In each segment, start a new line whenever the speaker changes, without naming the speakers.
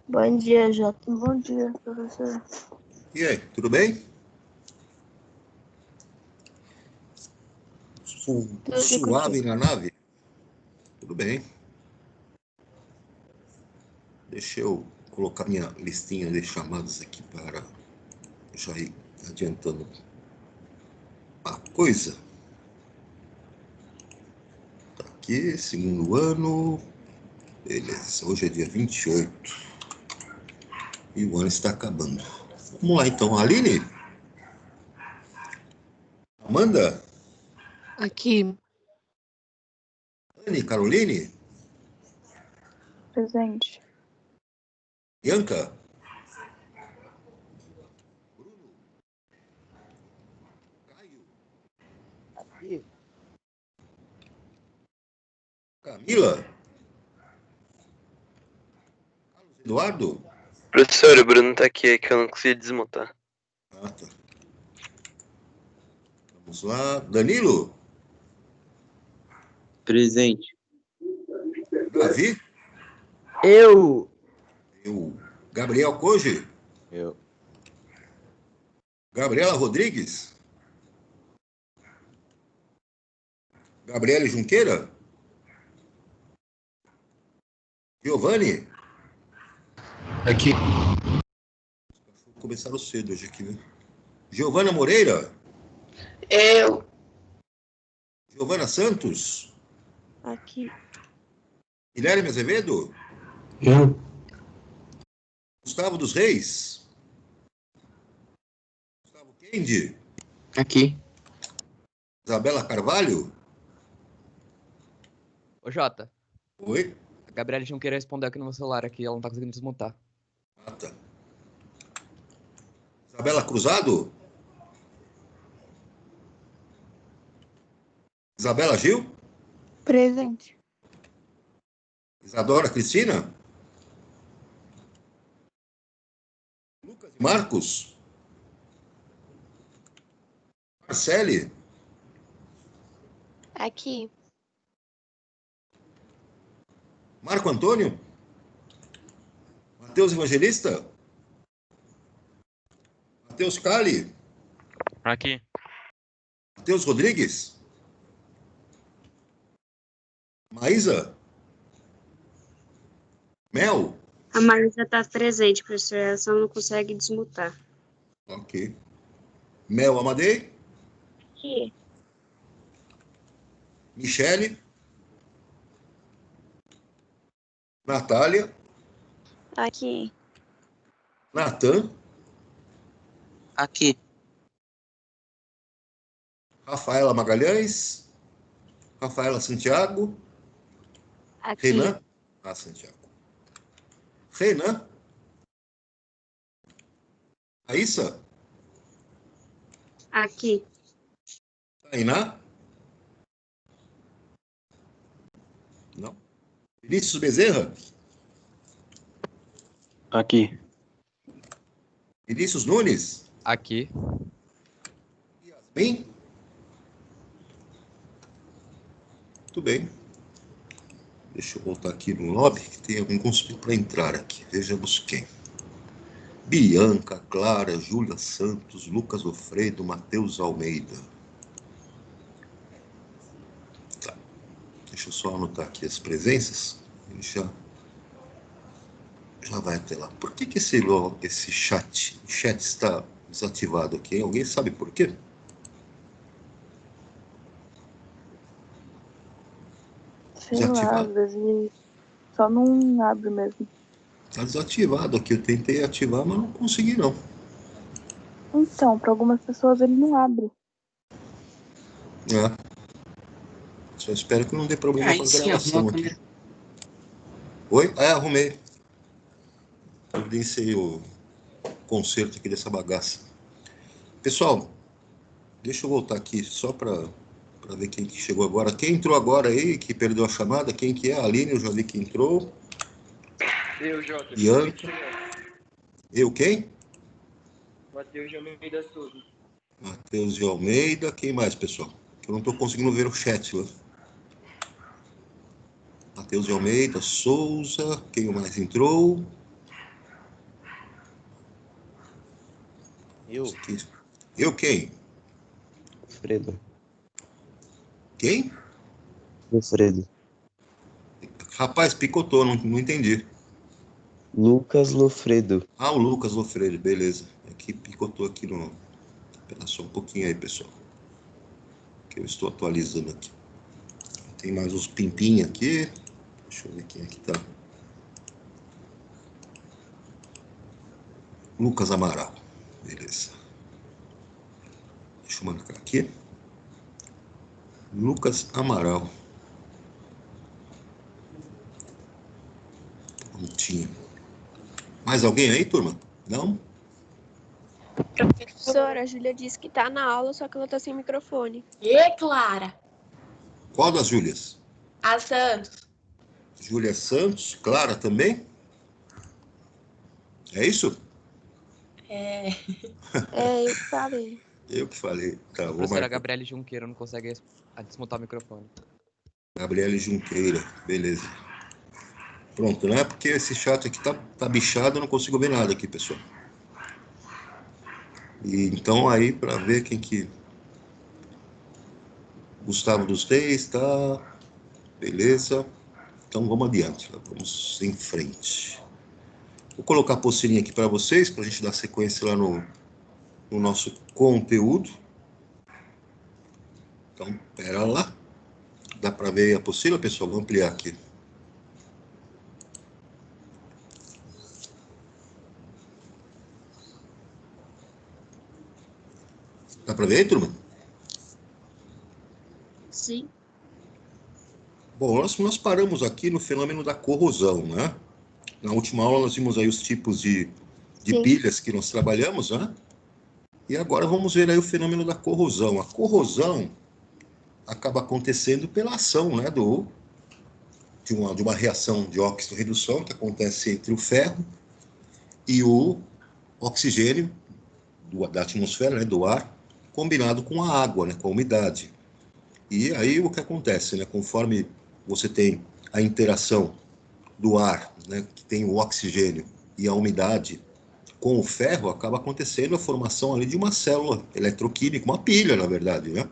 Bom dia, Jota. Bom dia, professor.
E aí, tudo bem? Suave na nave? Tudo bem. Deixa eu colocar minha listinha de chamadas aqui para já ir adiantando a coisa. Tá aqui, segundo ano. Beleza, hoje é dia 28. E o ano está acabando. Vamos lá então, Aline? Amanda?
Aqui.
Anne, Caroline?
Presente.
Bianca? Bruno? Caio?
Aqui.
Camila? Carlos Eduardo?
Professor, o Bruno tá aqui, é que eu não consegui desmutar.
Ah, tá. Vamos lá. Danilo?
Presente.
Davi?
Eu.
Gabriel Koji?
Eu.
Gabriela Rodrigues? Gabriele Junqueira? Giovanni?
Aqui.
Começaram cedo hoje aqui, né? Giovana Moreira?
Eu.
Giovana Santos?
Aqui.
Guilherme Azevedo?
Eu.
Gustavo dos Reis? Gustavo Kendi?
Aqui.
Isabela Carvalho?
Ô, Jota,
Oi?
a Gabriela Junqueira respondeu aqui no meu celular aqui, ela não tá conseguindo desmontar.
Ah, tá. Isabela Cruzado? Isabela Gil?
Presente.
Isadora Cristina? Lucas e Marcos? Marcele?
Aqui.
Marco Antônio? Matheus Evangelista? Matheus Cali?
Aqui.
Matheus Rodrigues? Maísa? Mel?
A Maísa está presente, professor. Ela só não consegue desmutar.
Ok. Mel Amadei?
Aqui.
Michele? Natália?
Aqui.
Natan?
Aqui.
Rafaela Magalhães? Rafaela Santiago?
Aqui.
Renan? Ah, Santiago. Renan? Raíssa?
Aqui.
Tainá? Não. Vinícius Bezerra?
Aqui.
Vinícius Nunes?
Aqui.
Yasmin? Muito bem. Deixa eu voltar aqui no lobby, que tem alguns para entrar aqui. Vejamos quem. Bianca, Clara, Júlia Santos, Lucas Ofredo, Matheus Almeida. Tá. Deixa eu só anotar aqui as presenças. Ele já vai até lá. Por que esse chat está desativado aqui? Alguém sabe por quê?
Sei lá, às vezes só não abre mesmo.
Está desativado aqui. Eu tentei ativar, mas não consegui, não.
Então, para algumas pessoas ele não abre.
É. Só espero que não dê problema com a gravação aqui. Oi? Arrumei. Providenciei o conserto aqui dessa bagaça. Pessoal, deixa eu voltar aqui só para ver quem que chegou agora. Quem entrou agora aí, que perdeu a chamada? Quem que é? A Aline, eu já vi que entrou.
Eu, Jota.
Bianca. Eu quem?
Matheus de Almeida Souza.
Matheus de Almeida. Quem mais, pessoal? Eu não estou conseguindo ver o chat lá. Matheus de Almeida, Souza. Quem mais entrou?
Eu.
Eu quem?
Lofredo.
Quem?
Lofredo.
Rapaz, picotou, não entendi.
Lucas Lofredo.
Ah, o Lucas Lofredo, beleza. Aqui picotou aqui no... Espera só um pouquinho aí, pessoal. Que eu estou atualizando aqui. Tem mais uns pimpinhos aqui. Deixa eu ver quem é que tá. Lucas Amaral. Beleza. Deixa eu marcar aqui. Lucas Amaral. Prontinho. Mais alguém aí, turma? Não?
Professora, a Júlia disse que tá na aula, só que ela tá sem microfone.
E Clara?
Qual das Júlias?
A Santos.
Júlia Santos. Clara também? É isso?
É.
É, eu que falei.
Eu que falei. Tá,
A
vou
professora
marcar.
Gabriele Junqueira não consegue desmontar o microfone.
Gabriele Junqueira. Beleza. Pronto, né? Porque esse chat aqui tá bichado, eu não consigo ver nada aqui, pessoal. E então aí, para ver quem que... Gustavo dos Reis, tá? Beleza. Então vamos adiante, vamos em frente. Vou colocar a apostila aqui para vocês, para a gente dar sequência lá no nosso conteúdo. Então, pera lá. Dá para ver a apostila, pessoal? Vou ampliar aqui. Dá para ver aí, turma?
Sim.
Bom, nós paramos aqui no fenômeno da corrosão, né? Na última aula nós vimos aí os tipos de pilhas que nós trabalhamos, né? E agora vamos ver aí o fenômeno da corrosão. A corrosão acaba acontecendo pela ação, né, de uma reação de óxido-redução que acontece entre o ferro e o oxigênio da atmosfera, né, do ar, combinado com a água, né, com a umidade. E aí o que acontece, né, conforme você tem a interação do ar, né, que tem o oxigênio e a umidade com o ferro, acaba acontecendo a formação ali de uma célula eletroquímica, uma pilha, na verdade, né?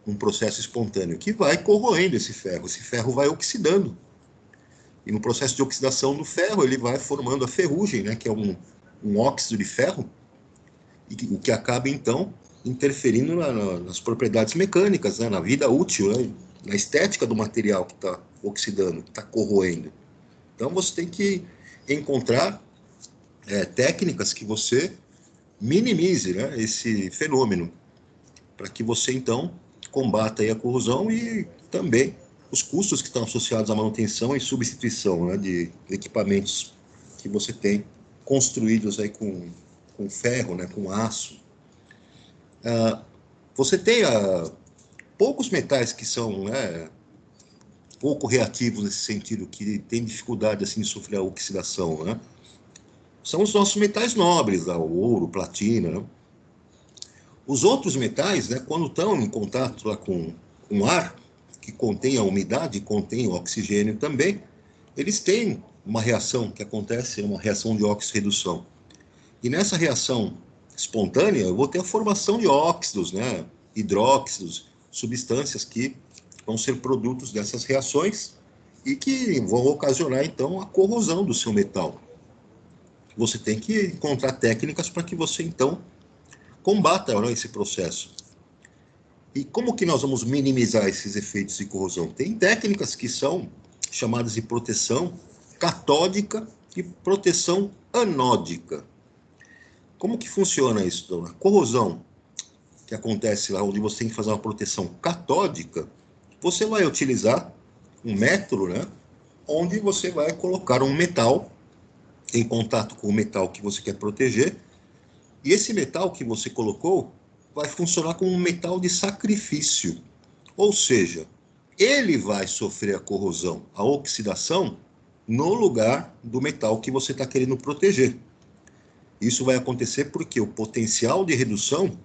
Um processo espontâneo que vai corroendo esse ferro vai oxidando. E no processo de oxidação do ferro, ele vai formando a ferrugem, né, que é um óxido de ferro, e o que acaba, então, interferindo nas propriedades mecânicas, né, na vida útil, né, na estética do material que está oxidando, que está corroendo. Então, você tem que encontrar técnicas que você minimize, né, esse fenômeno, para que você, então, combata aí a corrosão e também os custos que estão associados à manutenção e substituição, né, de equipamentos que você tem construídos aí com ferro, né, com aço. Você tem poucos metais que são, né, pouco reativos nesse sentido, que tem dificuldade assim, de sofrer a oxidação, né? São os nossos metais nobres, o ouro, platina, né? Os outros metais, né, quando estão em contato lá com ar, que contém a umidade, contém o oxigênio também, eles têm uma reação que acontece, uma reação de oxirredução. E nessa reação espontânea, eu vou ter a formação de óxidos, né, hidróxidos, substâncias que vão ser produtos dessas reações e que vão ocasionar, então, a corrosão do seu metal. Você tem que encontrar técnicas para que você, então, combata, né, esse processo. E como que nós vamos minimizar esses efeitos de corrosão? Tem técnicas que são chamadas de proteção catódica e proteção anódica. Como que funciona isso, então? A corrosão que acontece lá onde você tem que fazer uma proteção catódica, você vai utilizar um método, né, onde você vai colocar um metal em contato com o metal que você quer proteger, e esse metal que você colocou vai funcionar como um metal de sacrifício. Ou seja, ele vai sofrer a corrosão, a oxidação, no lugar do metal que você está querendo proteger. Isso vai acontecer porque o potencial de redução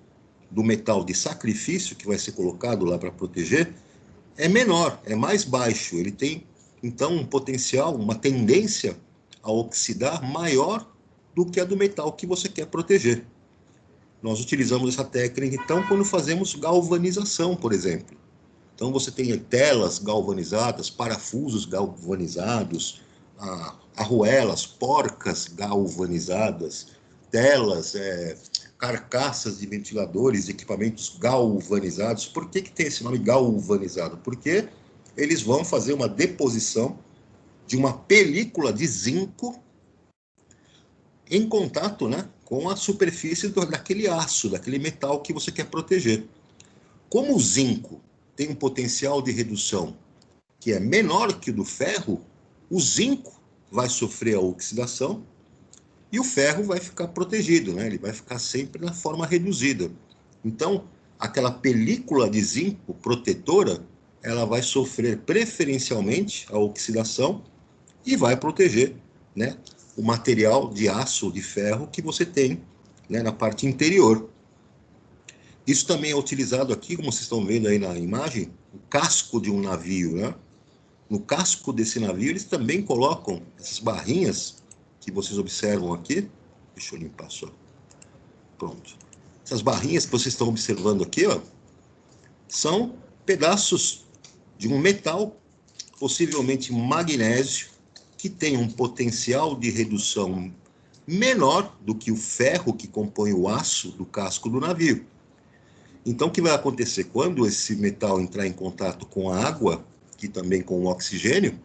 do metal de sacrifício que vai ser colocado lá para proteger é menor, é mais baixo. Ele tem, então, um potencial, uma tendência a oxidar maior do que a do metal que você quer proteger. nós utilizamos essa técnica, então, quando fazemos galvanização, por exemplo. Então, você tem telas galvanizadas, parafusos galvanizados, arruelas, porcas galvanizadas, telas, carcaças de ventiladores, equipamentos galvanizados. Por que tem esse nome galvanizado? Porque eles vão fazer uma deposição de uma película de zinco em contato, né, com a superfície daquele aço, daquele metal que você quer proteger. Como o zinco tem um potencial de redução que é menor que o do ferro, o zinco vai sofrer a oxidação e o ferro vai ficar protegido, né? Ele vai ficar sempre na forma reduzida. Então, aquela película de zinco protetora, ela vai sofrer preferencialmente a oxidação e vai proteger, né, o material de aço, de ferro que você tem, né, na parte interior. Isso também é utilizado aqui, como vocês estão vendo aí na imagem, o casco de um navio, né? No casco desse navio, eles também colocam essas barrinhas que vocês observam aqui. Deixa eu limpar só. Pronto. Essas barrinhas que vocês estão observando aqui, ó, são pedaços de um metal, possivelmente magnésio, que tem um potencial de redução menor do que o ferro que compõe o aço do casco do navio. Então, o que vai acontecer? Quando esse metal entrar em contato com a água, que também com o oxigênio,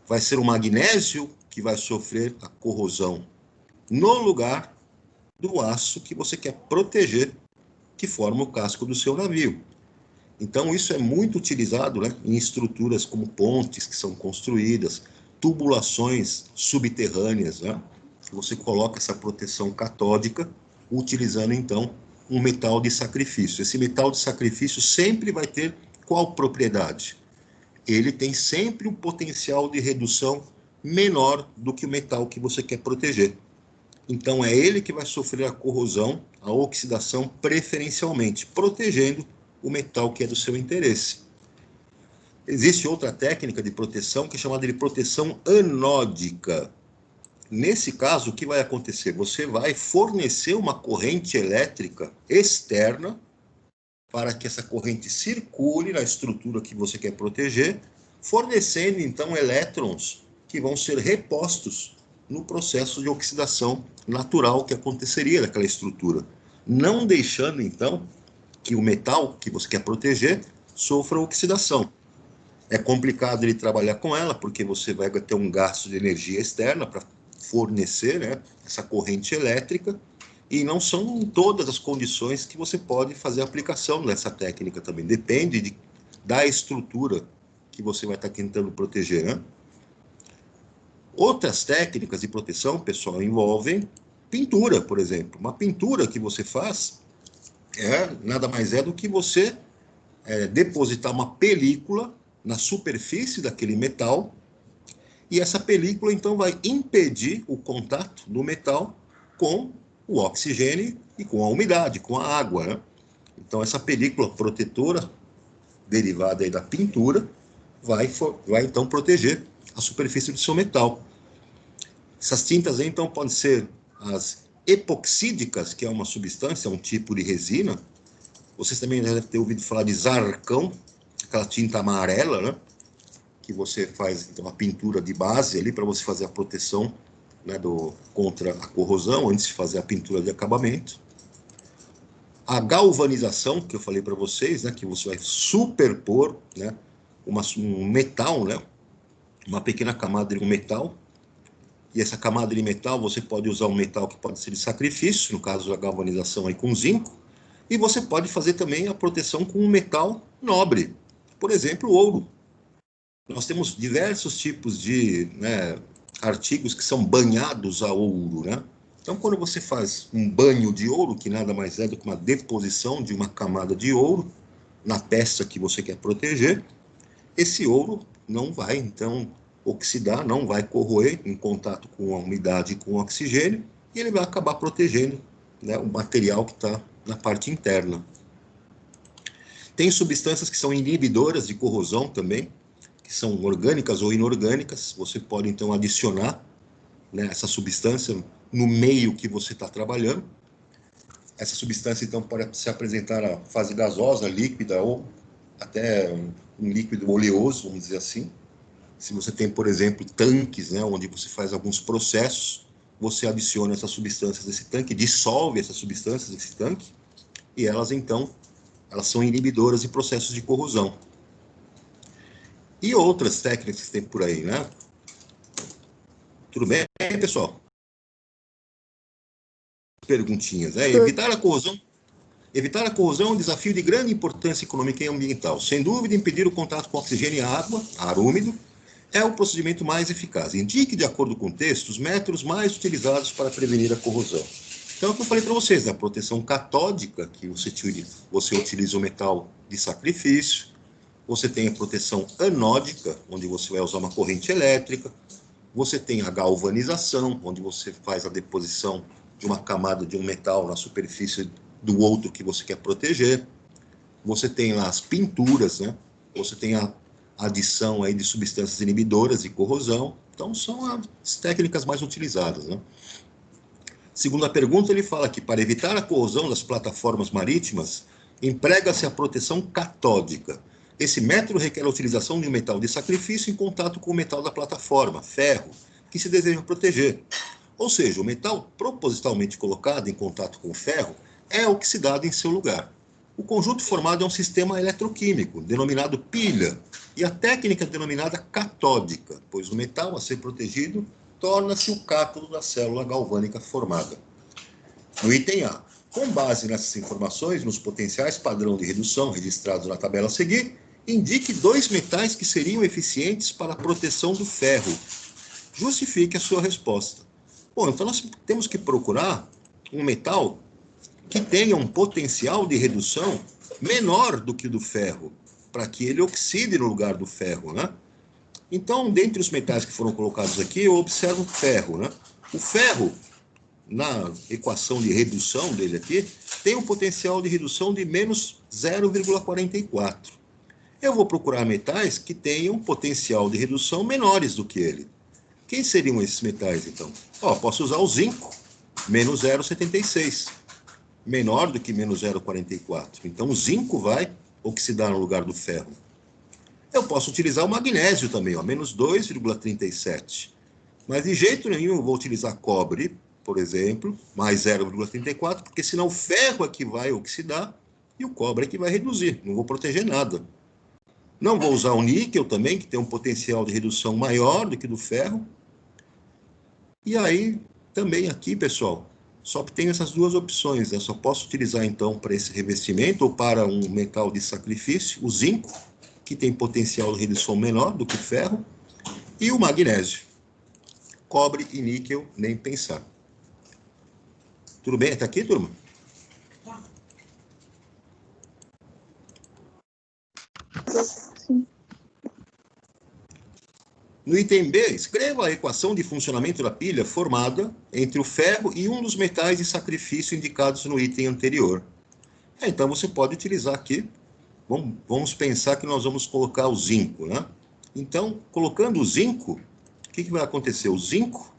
vai ser o magnésio que vai sofrer a corrosão no lugar do aço que você quer proteger, que forma o casco do seu navio. Então, isso é muito utilizado, né, em estruturas como pontes que são construídas, tubulações subterrâneas, né, que você coloca essa proteção catódica, utilizando, então, um metal de sacrifício. Esse metal de sacrifício sempre vai ter qual propriedade? Ele tem sempre um potencial de redução menor do que o metal que você quer proteger. Então, é ele que vai sofrer a corrosão, a oxidação preferencialmente, protegendo o metal que é do seu interesse. Existe outra técnica de proteção que é chamada de proteção anódica. Nesse caso, o que vai acontecer? Você vai fornecer uma corrente elétrica externa para que essa corrente circule na estrutura que você quer proteger, fornecendo, então, elétrons que vão ser repostos no processo de oxidação natural que aconteceria naquela estrutura, não deixando, então, que o metal que você quer proteger sofra oxidação. É complicado ele trabalhar com ela, porque você vai ter um gasto de energia externa para fornecer, né, essa corrente elétrica, e não são todas as condições que você pode fazer a aplicação dessa técnica também. Depende da estrutura que você vai estar tentando proteger, né? Outras técnicas de proteção, pessoal, envolvem pintura, por exemplo. Uma pintura que você faz nada mais é do que você depositar uma película na superfície daquele metal, e essa película, então, vai impedir o contato do metal com o oxigênio e com a umidade, com a água, né? Então, essa película protetora, derivada aí da pintura, vai então proteger a superfície do seu metal. Essas tintas aí, então, podem ser as epoxídicas, que é uma substância, um tipo de resina. Vocês também devem ter ouvido falar de zarcão, aquela tinta amarela, né? Que você faz, então, a pintura de base ali para você fazer a proteção, né, contra a corrosão, antes de fazer a pintura de acabamento. A galvanização, que eu falei para vocês, né, que você vai superpor, né, um metal, né, uma pequena camada de um metal, e essa camada de metal, você pode usar um metal que pode ser de sacrifício, no caso da galvanização aí com zinco, e você pode fazer também a proteção com um metal nobre, por exemplo, o ouro. Nós temos diversos tipos de, né, artigos que são banhados a ouro, né? Então, quando você faz um banho de ouro, que nada mais é do que uma deposição de uma camada de ouro na peça que você quer proteger, esse ouro não vai, então, oxidar, não vai corroer em contato com a umidade e com o oxigênio, e ele vai acabar protegendo, né, o material que está na parte interna. Tem substâncias que são inibidoras de corrosão também, que são orgânicas ou inorgânicas. Você pode, então, adicionar, né, essa substância no meio que você está trabalhando. Essa substância, então, pode se apresentar na fase gasosa, líquida ou até um líquido oleoso, vamos dizer assim. Se você tem, por exemplo, tanques, né, onde você faz alguns processos, você adiciona essas substâncias desse tanque, dissolve essas substâncias desse tanque, e elas, então, elas são inibidoras de processos de corrosão. E outras técnicas que tem por aí, né? Tudo bem, pessoal? Perguntinhas, né? Evitar a corrosão. Evitar a corrosão é um desafio de grande importância econômica e ambiental. Sem dúvida, impedir o contato com oxigênio e água, ar úmido, é o procedimento mais eficaz. Indique, de acordo com o texto, os métodos mais utilizados para prevenir a corrosão. Então, é o que eu falei para vocês, da proteção catódica, que você utiliza o metal de sacrifício. Você tem a proteção anódica, onde você vai usar uma corrente elétrica. Você tem a galvanização, onde você faz a deposição de uma camada de um metal na superfície do outro que você quer proteger. Você tem lá as pinturas, né? Você tem a adição aí de substâncias inibidoras de corrosão. Então, são as técnicas mais utilizadas, né? Segundo a pergunta, ele fala que para evitar a corrosão das plataformas marítimas, emprega-se a proteção catódica. Esse método requer a utilização de um metal de sacrifício em contato com o metal da plataforma, ferro, que se deseja proteger. Ou seja, o metal propositalmente colocado em contato com o ferro é oxidado em seu lugar. O conjunto formado é um sistema eletroquímico, denominado pilha, e a técnica é denominada catódica, pois o metal a ser protegido torna-se o cátodo da célula galvânica formada. No item A, com base nessas informações, nos potenciais padrão de redução registrados na tabela a seguir, indique 2 metais que seriam eficientes para a proteção do ferro. Justifique a sua resposta. Bom, então nós temos que procurar um metal que tenha um potencial de redução menor do que o do ferro, para que ele oxide no lugar do ferro, né? Então, dentre os metais que foram colocados aqui, eu observo o ferro, né? O ferro, na equação de redução dele aqui, tem um potencial de redução de menos 0,44. Eu vou procurar metais que tenham potencial de redução menores do que ele. Quem seriam esses metais, então? Posso usar o zinco, menos 0,76. Menor do que menos 0,44. Então, o zinco vai oxidar no lugar do ferro. Eu posso utilizar o magnésio também, menos 2,37. Mas de jeito nenhum eu vou utilizar cobre, por exemplo, mais 0,34, porque senão o ferro é que vai oxidar e o cobre é que vai reduzir. Não vou proteger nada. Não vou usar o níquel também, que tem um potencial de redução maior do que do ferro. E aí, também aqui, pessoal, só tenho essas 2 opções, né? Só posso utilizar, então, para esse revestimento ou para um metal de sacrifício, o zinco, que tem potencial de redução menor do que o ferro, e o magnésio. Cobre e níquel, nem pensar. Tudo bem até aqui, turma?
Sim.
No item B, escreva a equação de funcionamento da pilha formada entre o ferro e um dos metais de sacrifício indicados no item anterior. Então, você pode utilizar aqui, vamos pensar que nós vamos colocar o zinco, né? Então, colocando o zinco, o que vai acontecer? O zinco,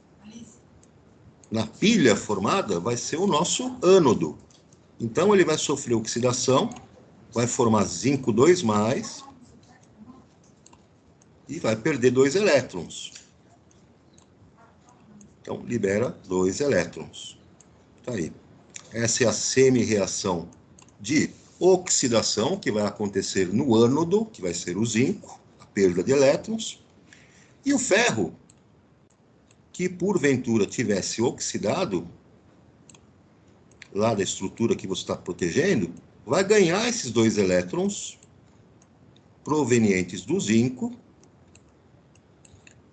na pilha formada, vai ser o nosso ânodo. Então, ele vai sofrer oxidação, vai formar zinco 2+, e vai perder 2 elétrons. Então, libera 2 elétrons. Tá aí. Essa é a semi-reação de oxidação que vai acontecer no ânodo, que vai ser o zinco, a perda de elétrons. E o ferro, que porventura tivesse oxidado, lá da estrutura que você está protegendo, vai ganhar esses 2 elétrons provenientes do zinco,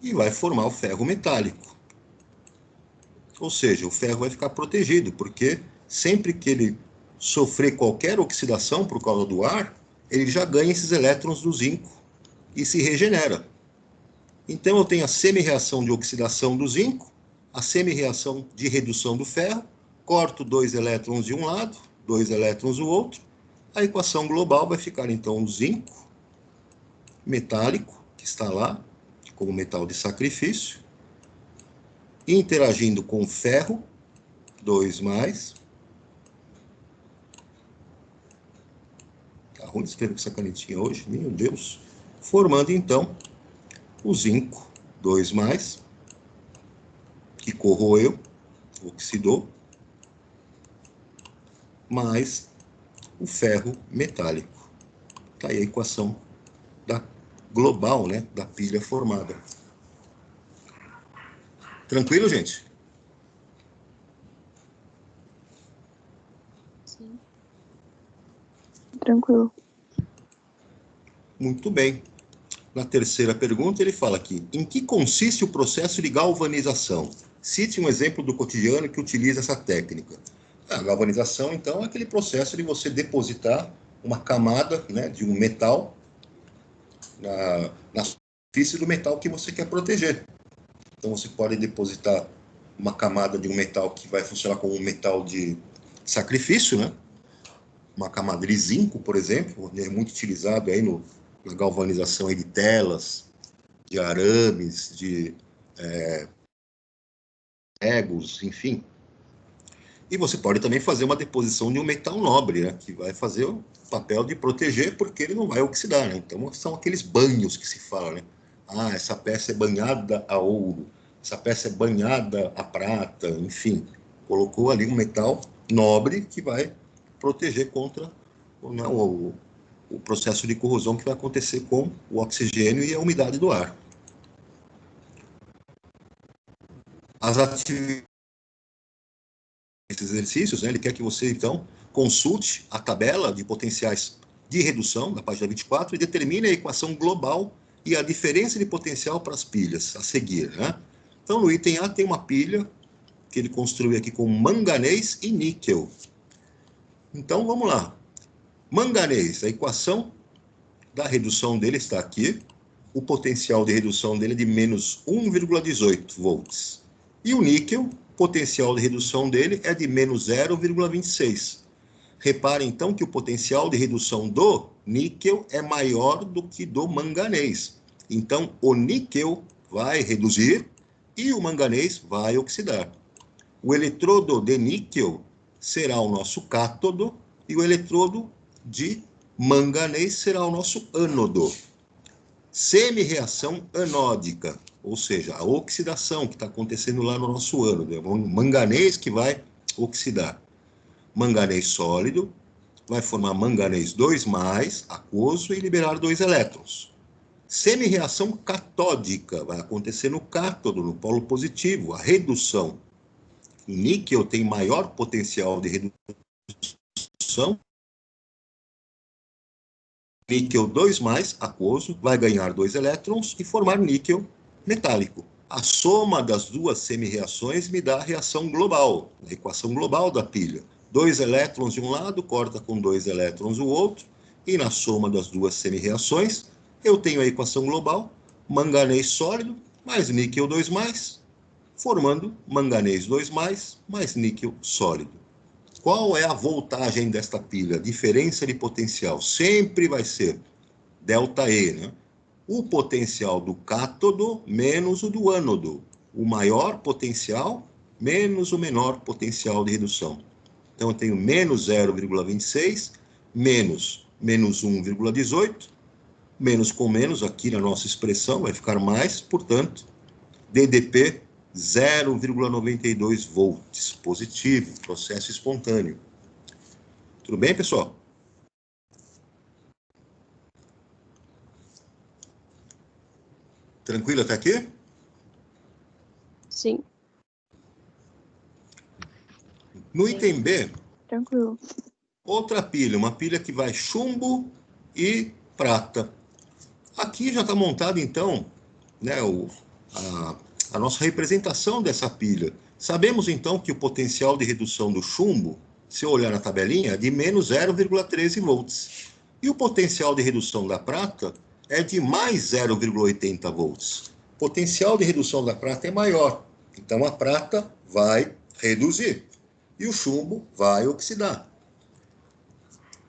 e vai formar o ferro metálico. Ou seja, o ferro vai ficar protegido, porque sempre que ele sofrer qualquer oxidação por causa do ar, ele já ganha esses elétrons do zinco e se regenera. Então, eu tenho a semi-reação de oxidação do zinco, a semi-reação de redução do ferro, corto 2 elétrons de um lado, 2 elétrons do outro, a equação global vai ficar, então, o zinco metálico, que está lá, como metal de sacrifício, interagindo com o ferro, 2+, Tá ruim de escrever com essa canetinha hoje, meu Deus. Formando, então, o zinco 2+, que corroeu, oxidou, mais o ferro metálico. Tá aí a equação global, né, da pilha formada. Tranquilo, gente?
Sim. Tranquilo.
Muito bem. Na terceira pergunta, ele fala aqui: em que consiste o processo de galvanização? Cite um exemplo do cotidiano que utiliza essa técnica. A galvanização, então, é aquele processo de você depositar uma camada, né, de um metal na superfície do metal que você quer proteger. Então, você pode depositar uma camada de um metal que vai funcionar como um metal de sacrifício, né? Uma camada de zinco, por exemplo, é muito utilizado aí na galvanização aí de telas, de arames, de egos, enfim. E você pode também fazer uma deposição de um metal nobre, né, que vai fazer o papel de proteger, porque ele não vai oxidar, né? Então, são aqueles banhos que se fala, né? Ah, essa peça é banhada a ouro, essa peça é banhada a prata, enfim. Colocou ali um metal nobre que vai proteger contra o processo de corrosão que vai acontecer com o oxigênio e a umidade do ar. As atividades, esses exercícios, né, ele quer que você, então, consulte a tabela de potenciais de redução, da página 24, e determine a equação global e a diferença de potencial para as pilhas a seguir, né? Então, no item A tem uma pilha que ele construiu aqui com manganês e níquel. Então, vamos lá. Manganês, a equação da redução dele está aqui. O potencial de redução dele é de menos 1,18 volts. E o níquel, o potencial de redução dele é de menos 0,26. Reparem, então, que o potencial de redução do níquel é maior do que do manganês. Então, o níquel vai reduzir e o manganês vai oxidar. O eletrodo de níquel será o nosso cátodo e o eletrodo de manganês será o nosso ânodo. Semi-reação anódica, ou seja, a oxidação que está acontecendo lá no nosso ânodo. É o manganês que vai oxidar. Manganês sólido vai formar manganês 2+, aquoso, e liberar 2 elétrons. Semi-reação catódica vai acontecer no cátodo, no polo positivo, a redução. O níquel tem maior potencial de redução. Níquel 2+, aquoso, vai ganhar 2 elétrons e formar níquel metálico. A soma das duas semi-reações me dá a reação global, a equação global da pilha. 2 elétrons de um lado, corta com 2 elétrons o outro, e na soma das duas semi-reações, eu tenho a equação global, manganês sólido mais níquel 2+, formando manganês 2+, mais níquel sólido. Qual é a voltagem desta pilha? Diferença de potencial sempre vai ser ΔE, né? O potencial do cátodo menos o do ânodo. O maior potencial menos o menor potencial de redução. Então, eu tenho menos 0,26, menos 1,18, menos com menos, aqui na nossa expressão, vai ficar mais, portanto, DDP 0,92 volts, positivo, processo espontâneo. Tudo bem, pessoal? Tranquilo até aqui?
Sim.
No item B,
Tranquilo.
outra pilha, uma pilha que vai chumbo e prata. Aqui já está montado, então, né, a nossa representação dessa pilha. Sabemos, então, que o potencial de redução do chumbo, se eu olhar na tabelinha, é de menos 0,13 volts. E o potencial de redução da prata é de mais 0,80 volts. O potencial de redução da prata é maior. Então, a prata vai reduzir. E o chumbo vai oxidar.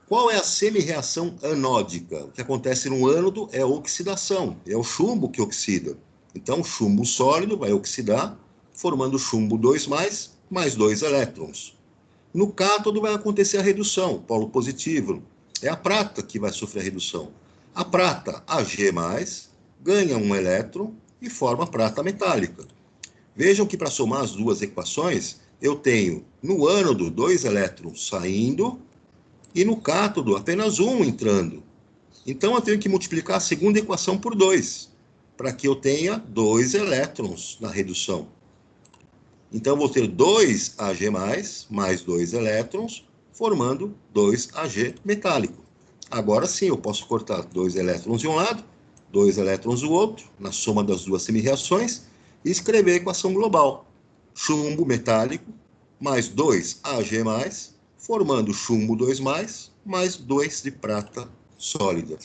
Qual é a semi-reação anódica? O que acontece no ânodo é a oxidação. É o chumbo que oxida. Então, o chumbo sólido vai oxidar, formando chumbo 2+, mais 2 elétrons. No cátodo vai acontecer a redução, polo positivo. É a prata que vai sofrer a redução. A prata, Ag+, ganha um elétron e forma prata metálica. Vejam que para somar as duas equações, eu tenho no ânodo 2 elétrons saindo e no cátodo apenas um entrando. Então eu tenho que multiplicar a segunda equação por 2, para que eu tenha 2 elétrons na redução. Então eu vou ter 2 Ag+, mais 2 elétrons, formando 2 Ag metálico. Agora sim, eu posso cortar 2 elétrons de um lado, 2 elétrons do outro, na soma das duas semi-reações, e escrever a equação global. Chumbo metálico mais 2 Ag+, formando chumbo 2+, mais 2 de prata sólida.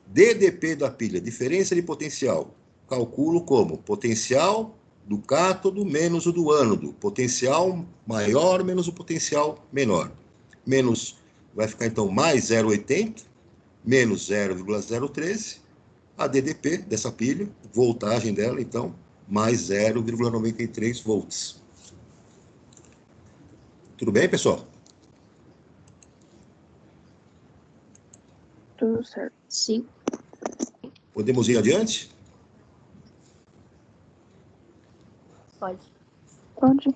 DDP da pilha, diferença de potencial. Calculo como potencial do cátodo menos o do ânodo. Potencial maior menos o potencial menor. Menos, vai ficar então mais 0,80, menos 0,013. A DDP dessa pilha, voltagem dela, então, mais 0,93 volts. Tudo bem, pessoal?
Tudo certo.
Sim.
Podemos ir adiante?
Pode.
Pode.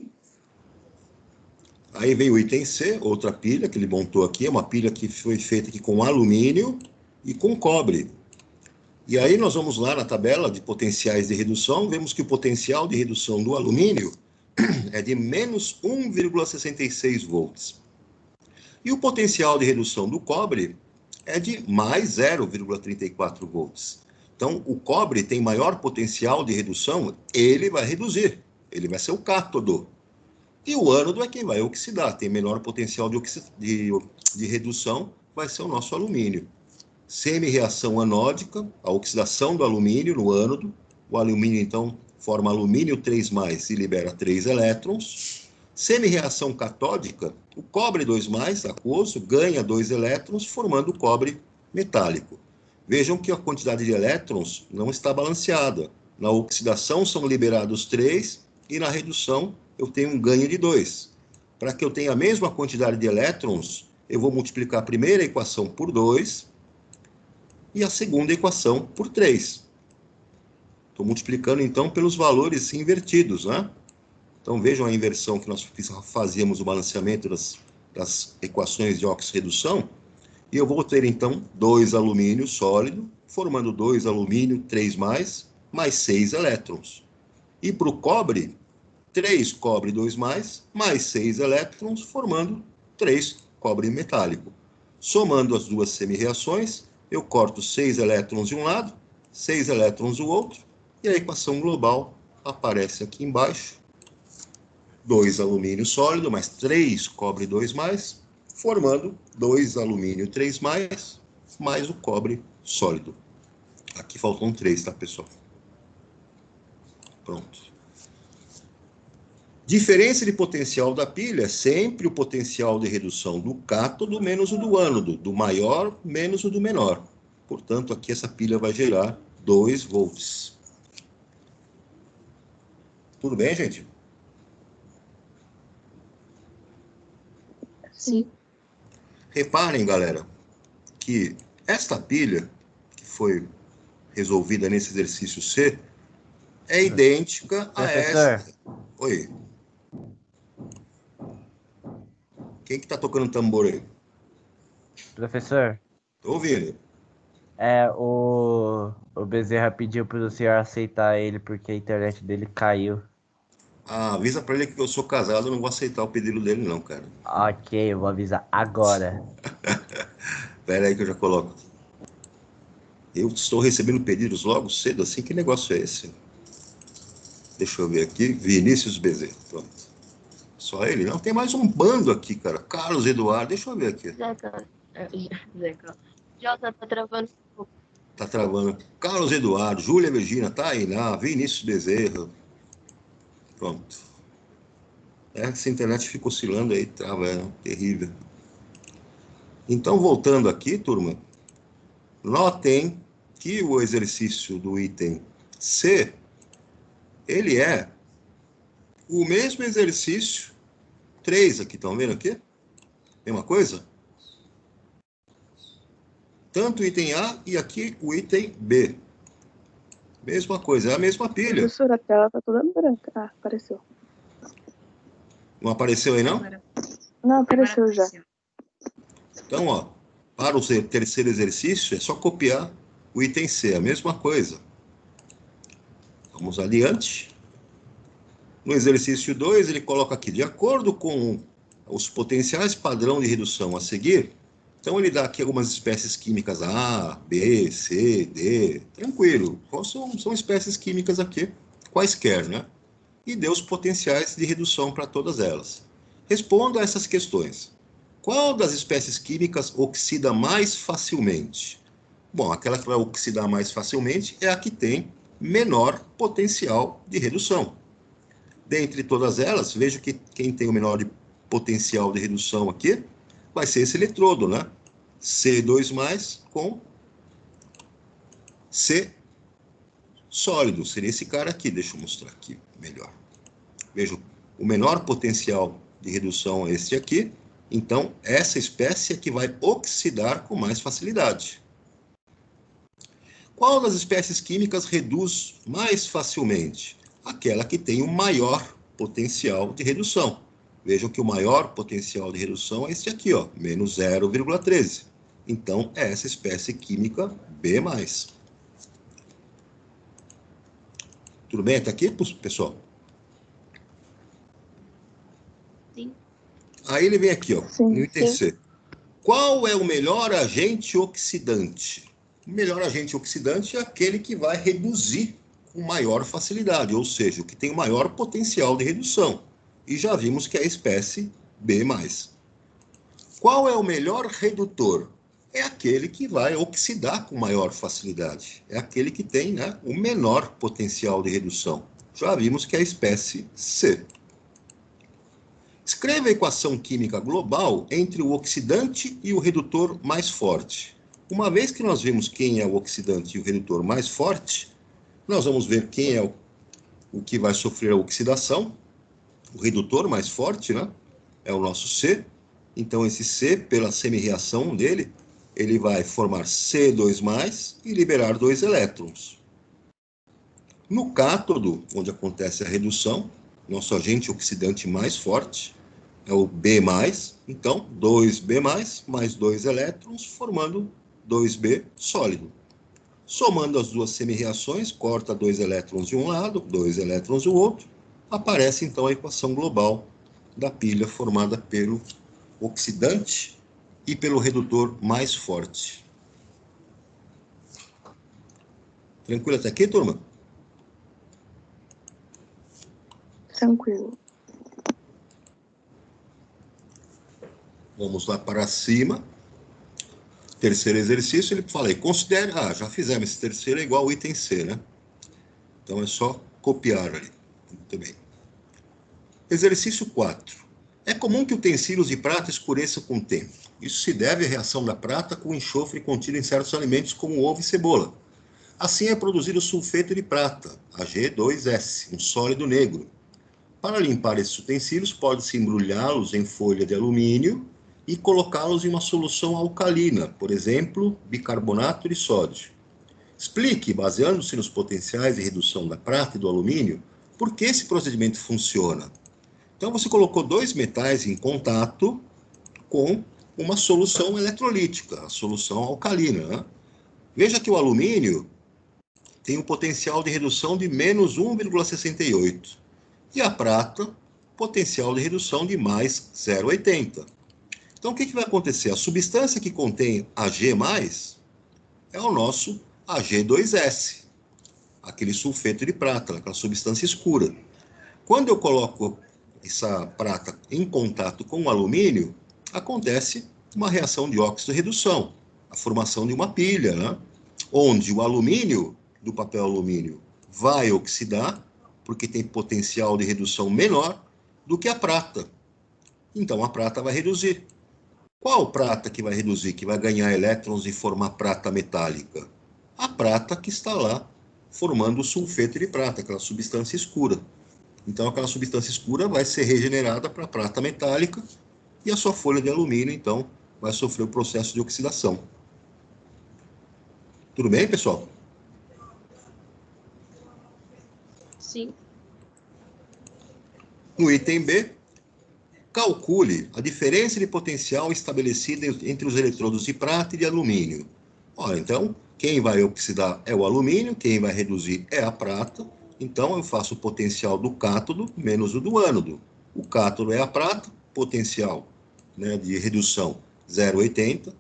Aí vem o item C, outra pilha que ele montou aqui, é uma pilha que foi feita aqui com alumínio e com cobre. E aí nós vamos lá na tabela de potenciais de redução, vemos que o potencial de redução do alumínio é de menos 1,66 volts. E o potencial de redução do cobre é de mais 0,34 volts. Então, o cobre tem maior potencial de redução, ele vai reduzir, ele vai ser o cátodo. E o ânodo é quem vai oxidar, tem menor potencial de redução, vai ser o nosso alumínio. Semi-reação anódica, a oxidação do alumínio no ânodo, o alumínio, então, forma alumínio 3+, e libera 3 elétrons. Semi-reação catódica, o cobre 2+, aquoso, ganha 2 elétrons, formando o cobre metálico. Vejam que a quantidade de elétrons não está balanceada. Na oxidação são liberados 3 e na redução eu tenho um ganho de 2. Para que eu tenha a mesma quantidade de elétrons, eu vou multiplicar a primeira equação por 2 e a segunda equação por 3. Estou multiplicando, então, pelos valores invertidos, né? Então, vejam a inversão que nós fazíamos o balanceamento das equações de oxirredução. E eu vou ter, então, 2 alumínio sólido, formando 2 alumínio 3+, mais 6 elétrons. E para o cobre, 3 cobre 2+, mais 6 elétrons, formando 3 cobre metálico. Somando as duas semi-reações, eu corto 6 elétrons de um lado, 6 elétrons do outro, e a equação global aparece aqui embaixo. 2 alumínio sólido, mais 3 cobre 2+, formando 2 alumínio 3+, mais o cobre sólido. Aqui faltam 3, tá, pessoal? Pronto. Diferença de potencial da pilha é sempre o potencial de redução do cátodo menos o do ânodo, do maior menos o do menor. Portanto, aqui essa pilha vai gerar 2 volts. Tudo bem, gente?
Sim.
Reparem, galera, que esta pilha, que foi resolvida nesse exercício C, é idêntica a essa. Oi. Quem que tá tocando tambor aí?
Professor,
Tô ouvindo.
o Bezerra pediu para o senhor aceitar ele porque a internet dele caiu.
Ah, avisa pra ele que eu sou casado, eu não vou aceitar o pedido dele não, cara.
Ok, eu vou avisar agora.
Pera aí que eu já coloco. Eu estou recebendo pedidos logo cedo assim, que negócio é esse? Deixa eu ver aqui, Vinícius Bezerra, pronto. Só ele? Não, tem mais um bando aqui, cara. Carlos Eduardo, deixa eu ver aqui.
Zeca. Jota, tá travando.
Tá travando. Carlos Eduardo, Júlia Virgínia, Tainá, Vinícius Bezerra. Pronto. Essa internet fica oscilando aí, trava, é terrível. Então, voltando aqui, turma, notem que o exercício do item C, ele é o mesmo exercício 3 aqui, estão vendo aqui? Mesma coisa? Tanto o item A e aqui o item B. Mesma coisa, é a mesma pilha.
Professora, a tela tá toda branca. Ah, apareceu.
Não apareceu aí, não?
Não, apareceu já.
Então, ó, para o terceiro exercício, é só copiar o item C, a mesma coisa. Vamos adiante. No exercício 2, ele coloca aqui, de acordo com os potenciais padrão de redução a seguir, então ele dá aqui algumas espécies químicas A, B, C, D, tranquilo. São espécies químicas aqui, quaisquer, né? E deu os potenciais de redução para todas elas. Responda a essas questões. Qual das espécies químicas oxida mais facilmente? Bom, aquela que vai oxidar mais facilmente é a que tem menor potencial de redução. Dentre todas elas, vejo que quem tem o menor potencial de redução aqui vai ser esse eletrodo, né? C2+, com C sólido. Seria esse cara aqui. Deixa eu mostrar aqui melhor. Vejo, o menor potencial de redução é esse aqui. Então, essa espécie é que vai oxidar com mais facilidade. Qual das espécies químicas reduz mais facilmente? Aquela que tem o maior potencial de redução. Vejam que o maior potencial de redução é esse aqui, ó, menos 0,13. Então, é essa espécie química B+. Tudo bem até aqui, pessoal?
Sim.
Aí ele vem aqui, ó,
Sim,
no item
sim.
C. Qual é o melhor agente oxidante? O melhor agente oxidante é aquele que vai reduzir com maior facilidade, ou seja, o que tem o maior potencial de redução. E já vimos que é a espécie B+. Qual é o melhor redutor? É aquele que vai oxidar com maior facilidade. É aquele que tem, né, o menor potencial de redução. Já vimos que é a espécie C. Escreva a equação química global entre o oxidante e o redutor mais forte. Uma vez que nós vimos quem é o oxidante e o redutor mais forte, nós vamos ver quem é o que vai sofrer a oxidação. O redutor mais forte, né, é o nosso C. Então, esse C, pela semi-reação dele, ele vai formar C2+, e liberar 2 elétrons. No cátodo, onde acontece a redução, nosso agente oxidante mais forte é o B+, então 2B+, mais 2 elétrons, formando 2B sólido. Somando as duas semi-reações, corta 2 elétrons de um lado, 2 elétrons do outro, aparece então a equação global da pilha formada pelo oxidante e pelo redutor mais forte. Tranquilo até aqui, turma?
Tranquilo.
Vamos lá para cima. Terceiro exercício, ele fala aí, considere... já fizemos esse terceiro, é igual ao item C, né? Então é só copiar ali. Muito bem. Exercício 4. É comum que utensílios de prata escureçam com o tempo. Isso se deve à reação da prata com o enxofre contido em certos alimentos como ovo e cebola. Assim é produzido o sulfeto de prata, Ag2S, um sólido negro. Para limpar esses utensílios, pode-se embrulhá-los em folha de alumínio e colocá-los em uma solução alcalina, por exemplo, bicarbonato de sódio. Explique, baseando-se nos potenciais de redução da prata e do alumínio, por que esse procedimento funciona. Então, você colocou 2 metais em contato com uma solução eletrolítica, a solução alcalina, né? Veja que o alumínio tem um potencial de redução de menos 1,68. E a prata, potencial de redução de mais 0,80. Então, o que vai acontecer? A substância que contém Ag+, é o nosso Ag2S, aquele sulfeto de prata, aquela substância escura. Quando eu coloco essa prata em contato com o alumínio, acontece uma reação de óxido-redução, a formação de uma pilha, né? Onde o alumínio, do papel alumínio, vai oxidar, porque tem potencial de redução menor do que a prata. Então, a prata vai reduzir. Qual prata que vai reduzir, que vai ganhar elétrons e formar prata metálica? A prata que está lá, formando o sulfeto de prata, aquela substância escura. Então, aquela substância escura vai ser regenerada para prata metálica e a sua folha de alumínio, então, vai sofrer o processo de oxidação. Tudo bem, pessoal?
Sim.
No item B, calcule a diferença de potencial estabelecida entre os eletrodos de prata e de alumínio. Olha, então, quem vai oxidar é o alumínio, quem vai reduzir é a prata. Então, eu faço o potencial do cátodo menos o do ânodo. O cátodo é a prata, potencial, né, de redução 0,80.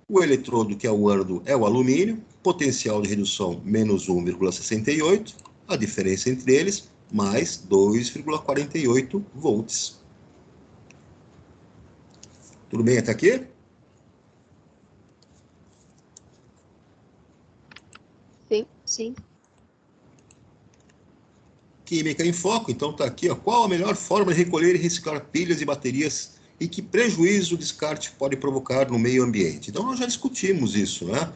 O eletrodo, que é o ânodo, é o alumínio, potencial de redução menos 1,68. A diferença entre eles, mais 2,48 volts. Tudo bem até aqui?
Sim.
Sim.
Química em Foco, então está aqui, ó, qual a melhor forma de recolher e reciclar pilhas e baterias e que prejuízo o descarte pode provocar no meio ambiente? Então nós já discutimos isso, né,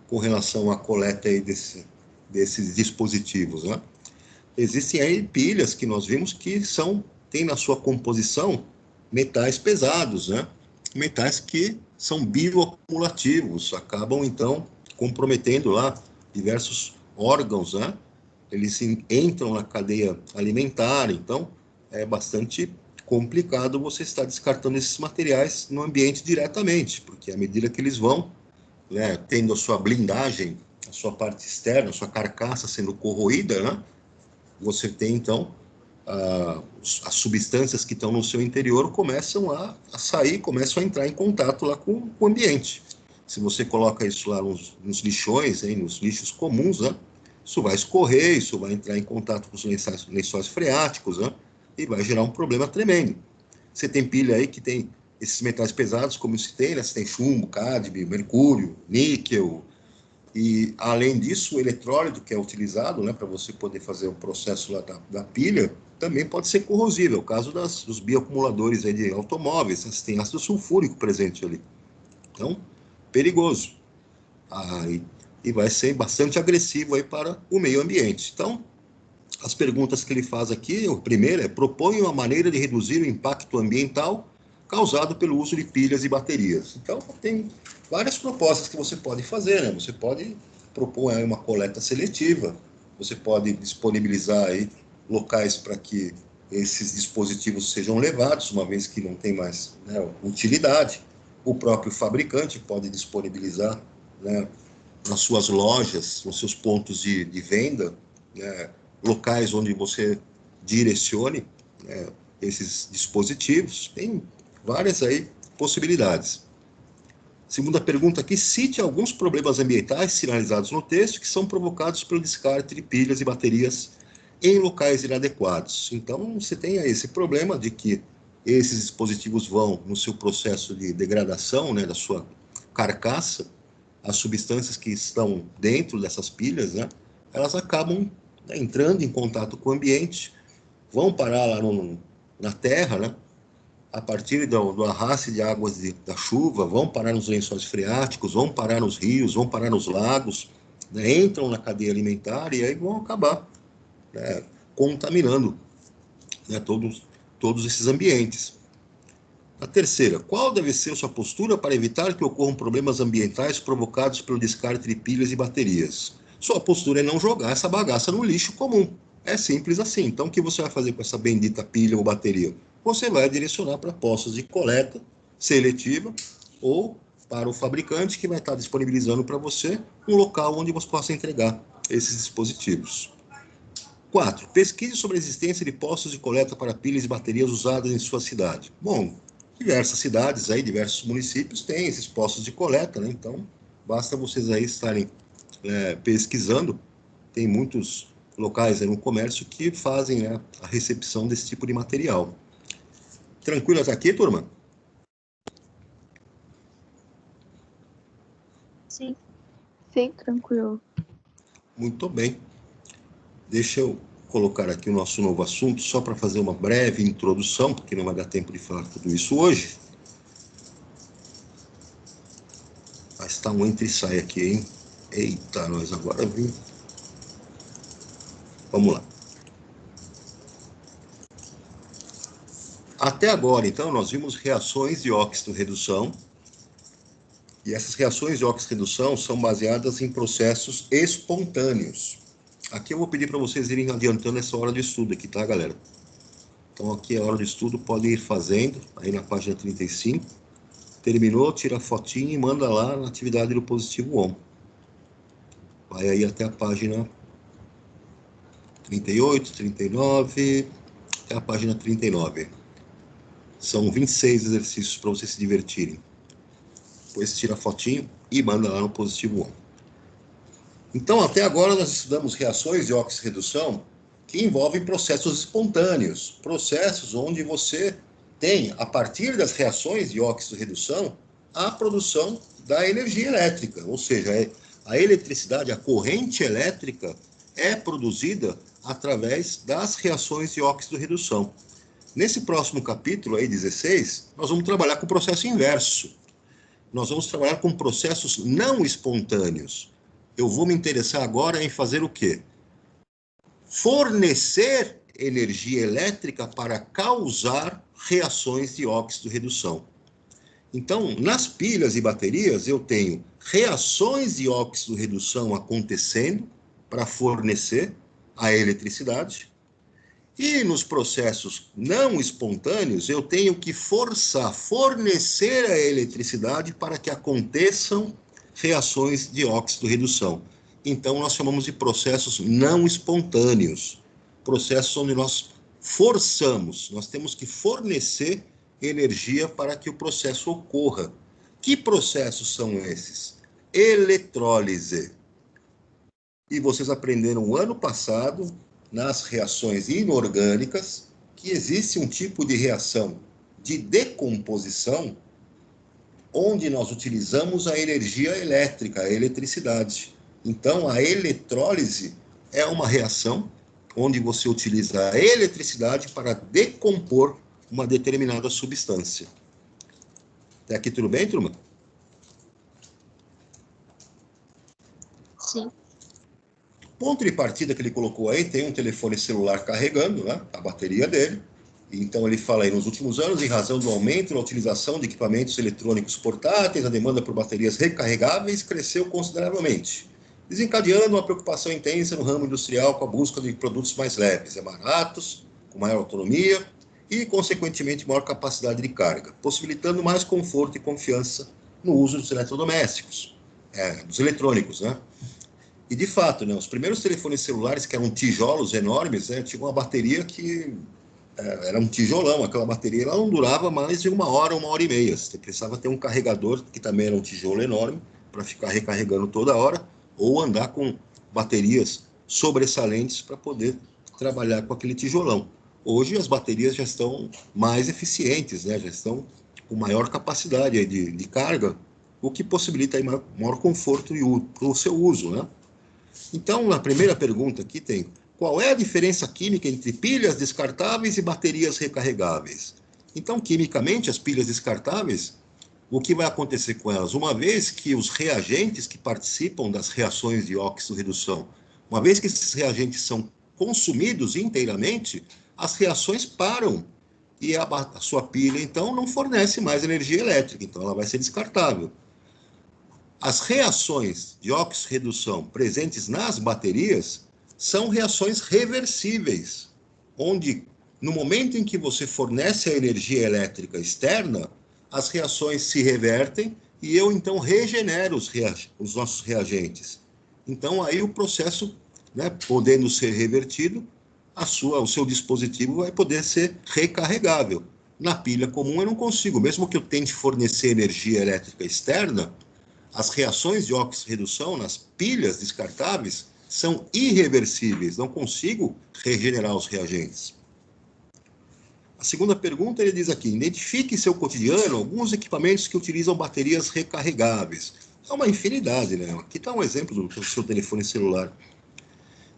com relação à coleta aí desses dispositivos, né? Existem aí pilhas que nós vimos que têm na sua composição metais pesados, né? Metais que são bioacumulativos, acabam então comprometendo lá diversos órgãos, né? Eles entram na cadeia alimentar, então é bastante complicado você estar descartando esses materiais no ambiente diretamente, porque à medida que eles vão, né, tendo a sua blindagem, a sua parte externa, a sua carcaça sendo corroída, né, você tem então as substâncias que estão no seu interior começam a sair, começam a entrar em contato lá com o ambiente. Se você coloca isso lá nos lixões, hein, nos lixos comuns, né, isso vai escorrer, isso vai entrar em contato com os lençóis freáticos, né, e vai gerar um problema tremendo. Você tem pilha aí que tem esses metais pesados, como se tem, né, você tem chumbo, cádmio, mercúrio, níquel, e além disso, o eletrólito que é utilizado, né, para você poder fazer o processo lá da pilha, também pode ser corrosivo. É o caso dos bioacumuladores aí de automóveis, você tem ácido sulfúrico presente ali. Então, perigoso. E vai ser bastante agressivo aí para o meio ambiente. Então, as perguntas que ele faz aqui, a primeira é: proponha uma maneira de reduzir o impacto ambiental causado pelo uso de pilhas e baterias. Então, tem várias propostas que você pode fazer, né? Você pode propor aí uma coleta seletiva, você pode disponibilizar aí locais para que esses dispositivos sejam levados, uma vez que não tem mais, né, utilidade. O próprio fabricante pode disponibilizar, né, nas suas lojas, nos seus pontos de venda, né, locais onde você direcione, né, esses dispositivos. Tem várias aí possibilidades. Segunda pergunta aqui: cite alguns problemas ambientais sinalizados no texto que são provocados pelo descarte de pilhas e baterias em locais inadequados. Então, você tem aí esse problema de que esses dispositivos vão, no seu processo de degradação, né, da sua carcaça, as substâncias que estão dentro dessas pilhas, né, elas acabam, né, entrando em contato com o ambiente, vão parar lá na terra, né, a partir do arraste de águas da chuva, vão parar nos lençóis freáticos, vão parar nos rios, vão parar nos lagos, né, entram na cadeia alimentar e aí vão acabar, né, contaminando, né, todos esses ambientes. A terceira: qual deve ser sua postura para evitar que ocorram problemas ambientais provocados pelo descarte de pilhas e baterias? Sua postura é não jogar essa bagaça no lixo comum. É simples assim. Então, o que você vai fazer com essa bendita pilha ou bateria? Você vai direcionar para postos de coleta seletiva ou para o fabricante, que vai estar disponibilizando para você um local onde você possa entregar esses dispositivos. 4. Pesquise sobre a existência de postos de coleta para pilhas e baterias usadas em sua cidade. Bom, diversas cidades aí, diversos municípios têm esses postos de coleta, né? Então, basta vocês aí estarem pesquisando. Tem muitos locais aí no comércio que fazem, né, a recepção desse tipo de material. Tranquilo até aqui, turma?
Sim.
Sim, tranquilo.
Muito bem. Deixa eu colocar aqui o nosso novo assunto, só para fazer uma breve introdução, porque não vai dar tempo de falar tudo isso hoje. Mas está um entra e sai aqui, hein? Eita, nós agora vimos. Vamos lá. Até agora, então, nós vimos reações de óxido-redução, E essas reações de oxirredução são baseadas em processos espontâneos. Aqui eu vou pedir para vocês irem adiantando essa hora de estudo aqui, tá, galera? Então, aqui é a hora de estudo, podem ir fazendo, aí na página 35. Terminou, tira a fotinha e manda lá na atividade do positivo ON. Vai aí até a página 38, 39, até a página 39. São 26 exercícios para vocês se divertirem. Depois tira a fotinho e manda lá no positivo ON. Então, até agora nós estudamos reações de oxirredução que envolvem processos espontâneos, processos onde você tem, a partir das reações de oxirredução, a produção da energia elétrica, ou seja, a eletricidade, a corrente elétrica é produzida através das reações de oxirredução. Nesse próximo capítulo, aí, 16, nós vamos trabalhar com o processo inverso. Nós vamos trabalhar com processos não espontâneos. Eu vou me interessar agora em fazer o quê? Fornecer energia elétrica para causar reações de oxirredução. Então, nas pilhas e baterias, eu tenho reações de oxirredução acontecendo para fornecer a eletricidade. E nos processos não espontâneos, eu tenho que fornecer a eletricidade para que aconteçam reações de oxirredução. Então, nós chamamos de processos não espontâneos. Processos onde nós forçamos, nós temos que fornecer energia para que o processo ocorra. Que processos são esses? Eletrólise. E vocês aprenderam ano passado, nas reações inorgânicas, que existe um tipo de reação de decomposição onde nós utilizamos a energia elétrica, a eletricidade. Então, a eletrólise é uma reação onde você utiliza a eletricidade para decompor uma determinada substância. Até aqui tudo bem, turma?
Sim.
Ponto de partida que ele colocou aí, tem um telefone celular carregando, né, a bateria dele. Então ele fala aí, nos últimos anos, em razão do aumento na utilização de equipamentos eletrônicos portáteis, a demanda por baterias recarregáveis cresceu consideravelmente, desencadeando uma preocupação intensa no ramo industrial com a busca de produtos mais leves, baratos, com maior autonomia e, consequentemente, maior capacidade de carga, possibilitando mais conforto e confiança no uso dos eletrodomésticos, dos eletrônicos, né? E, de fato, né, os primeiros telefones celulares, que eram tijolos enormes, né, tinham uma bateria que era um tijolão. Aquela bateria ela não durava mais de 1 hora, 1 hora e meia. Você precisava ter um carregador, que também era um tijolo enorme, para ficar recarregando toda hora, ou andar com baterias sobressalentes para poder trabalhar com aquele tijolão. Hoje as baterias já estão mais eficientes, né, já estão com maior capacidade de carga, o que possibilita aí maior conforto para o seu uso, né? Então, na primeira pergunta aqui tem: qual é a diferença química entre pilhas descartáveis e baterias recarregáveis? Então, quimicamente, as pilhas descartáveis, o que vai acontecer com elas? Uma vez que os reagentes que participam das reações de oxirredução, uma vez que esses reagentes são consumidos inteiramente, as reações param e a sua pilha, então, não fornece mais energia elétrica, então ela vai ser descartável. As reações de oxirredução presentes nas baterias são reações reversíveis, onde, no momento em que você fornece a energia elétrica externa, as reações se revertem e eu, então, regenero os nossos reagentes. Então, aí o processo, né, podendo ser revertido, o seu dispositivo vai poder ser recarregável. Na pilha comum eu não consigo, mesmo que eu tente fornecer energia elétrica externa, as reações de oxirredução nas pilhas descartáveis são irreversíveis, não consigo regenerar os reagentes. A segunda pergunta, ele diz aqui: identifique em seu cotidiano alguns equipamentos que utilizam baterias recarregáveis. É uma infinidade, né? Aqui está um exemplo do seu telefone celular.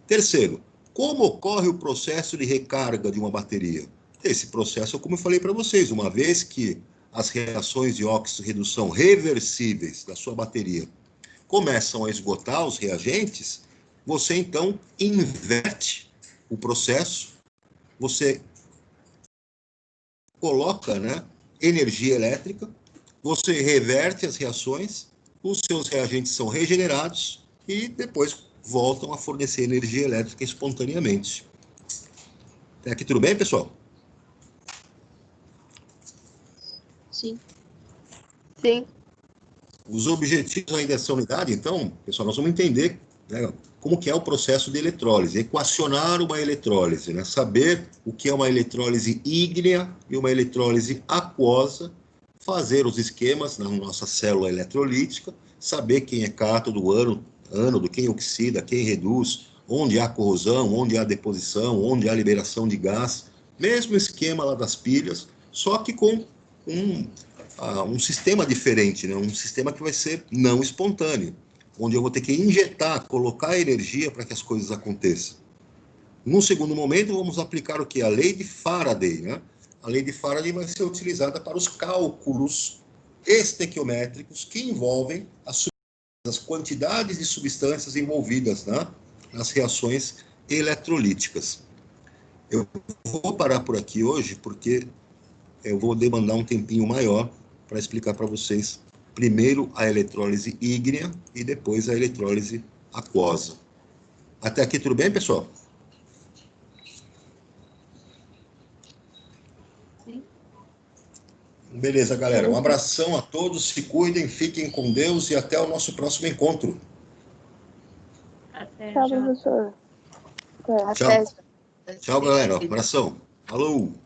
Terceiro, como ocorre o processo de recarga de uma bateria? Esse processo, como eu falei para vocês, uma vez que as reações de oxirredução reversíveis da sua bateria começam a esgotar os reagentes, você então inverte o processo, você coloca, né, energia elétrica, você reverte as reações os seus reagentes são regenerados e depois voltam a fornecer energia elétrica espontaneamente. Até aqui tudo bem, pessoal?
Sim.
Sim.
Os objetivos aí dessa unidade, então, pessoal, nós vamos entender, né, como que é o processo de eletrólise, equacionar uma eletrólise, né, saber o que é uma eletrólise ígnea e uma eletrólise aquosa, fazer os esquemas na nossa célula eletrolítica, saber quem é cátodo, ânodo, quem oxida, quem reduz, onde há corrosão, onde há deposição, onde há liberação de gás, mesmo esquema lá das pilhas, só que com um sistema diferente, né? Um sistema que vai ser não espontâneo, onde eu vou ter que injetar, colocar energia para que as coisas aconteçam. Num segundo momento, vamos aplicar o que? A lei de Faraday, né? A lei de Faraday vai ser utilizada para os cálculos estequiométricos que envolvem as quantidades de substâncias envolvidas, né, nas reações eletrolíticas. Eu vou parar por aqui hoje, porque eu vou demandar um tempinho maior para explicar para vocês, primeiro a eletrólise ígnea e depois a eletrólise aquosa. Até aqui tudo bem, pessoal?
Sim.
Beleza, galera. Um abração a todos, se cuidem, fiquem com Deus e até o nosso próximo encontro.
Até
Tchau,
já.
professor. Até.
Tchau. Tchau, galera. Abração. Falou.